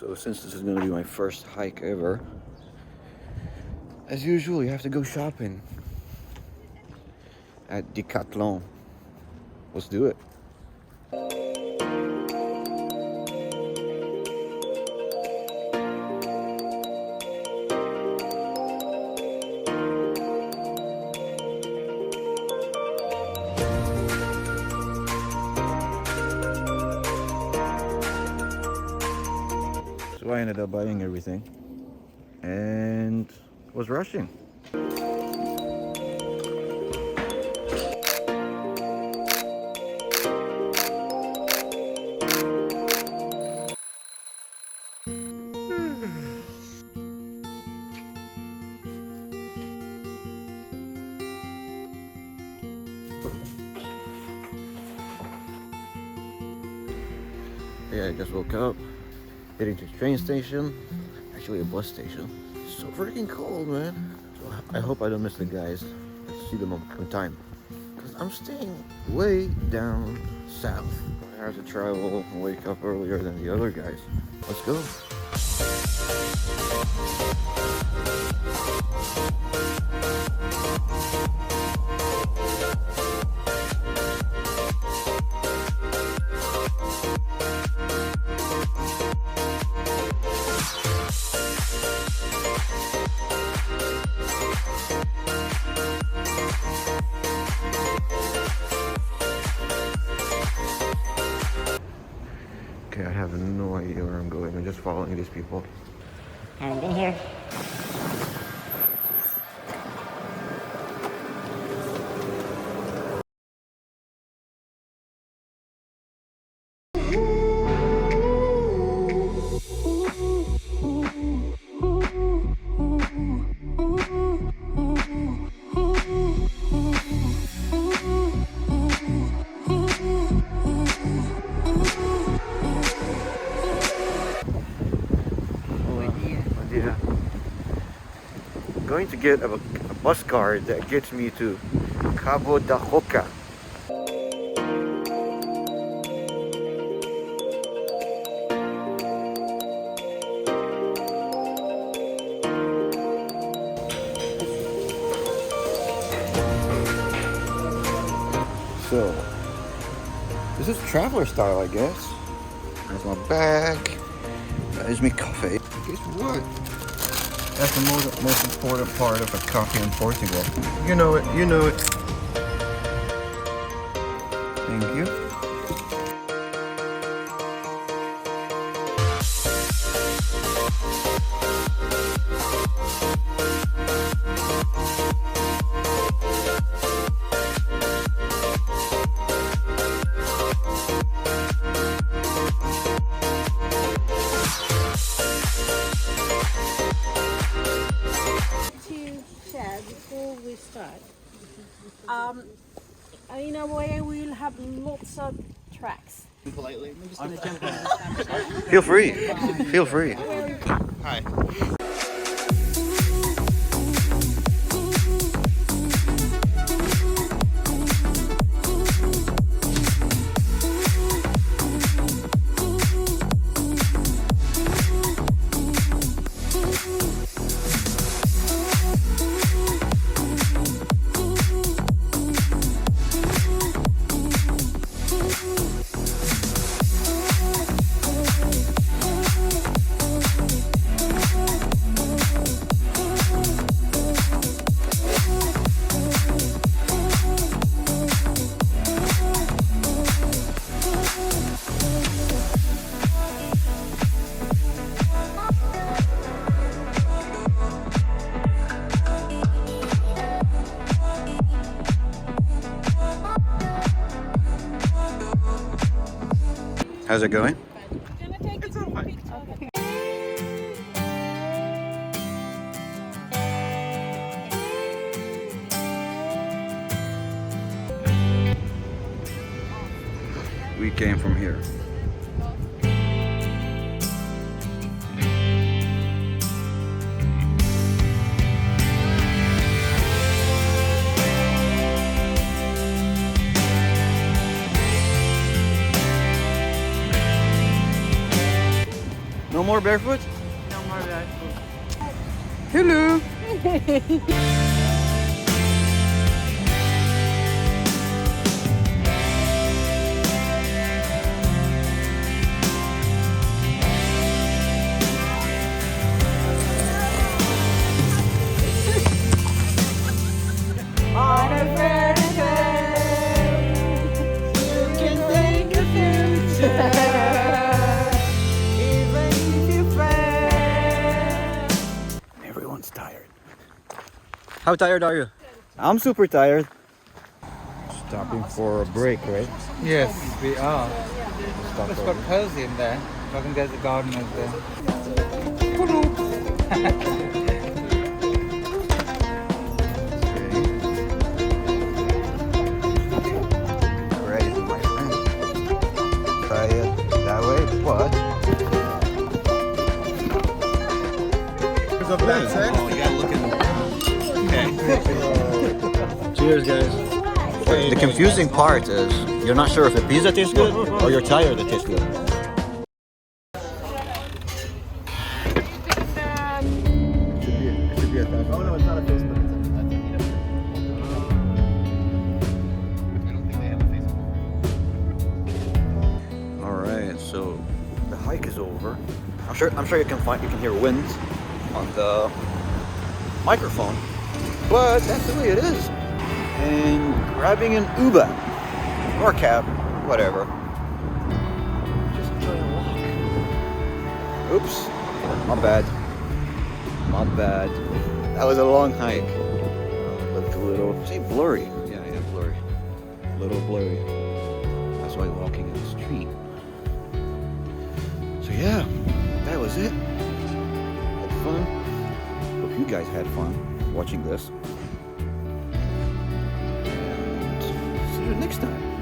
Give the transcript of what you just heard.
So since this is going to be my first hike ever, as usual, you have to go shopping at Decathlon. Let's do it. So I ended up buying everything and was rushing. Yeah, I just woke up, heading to the train station, actually a bus station. It's so freaking cold, man. So I hope I don't miss the guys. Let's see them on time. Because I'm staying way down south. I have to travel and wake up earlier than the other guys. Let's go. Okay, I have no idea where I'm going. I'm just following these people. Haven't been here. Yeah. Going to get a bus card that gets me to Cabo da Roca. So, this is traveler style, I guess. There's my bag. There's my coffee. Guess what? That's the most important part of a coffee in Portugal. You know it, you know it. Thank you. Before we start, in a way we'll have lots of tracks. Politely, I'm just gonna jump in. Feel free. Feel free. Hi. How's it going? It's all fine. We came from here. No No more barefoot? No more barefoot. Hello. On a fairy tale, you can think of future, even if you fail. Everyone's tired. How tired are you? I'm super tired. Stopping for a break, right? Yes, we are. Stop It's over. got cozy in there. I think there's a garden over there. Crazy, my friend. Try it that way, but Of that sex? oh, you gotta look in. Cheers, guys. The confusing part is you're not sure if the pizza tastes good or you're tired it tastes good. It should be a thousand. Oh no, it's not a Facebook. All right, so the hike is over. I'm sure you can hear wind on the microphone, but that's the way it is. And grabbing an Uber or cab, whatever. Just enjoy a walk. Oops, my bad. My bad. That was a long hike. Looked a little, see, blurry. Yeah, blurry. A little blurry. That's why walking in the street. So yeah, that was it. Had fun. Hope you guys had fun watching this. And see you next time.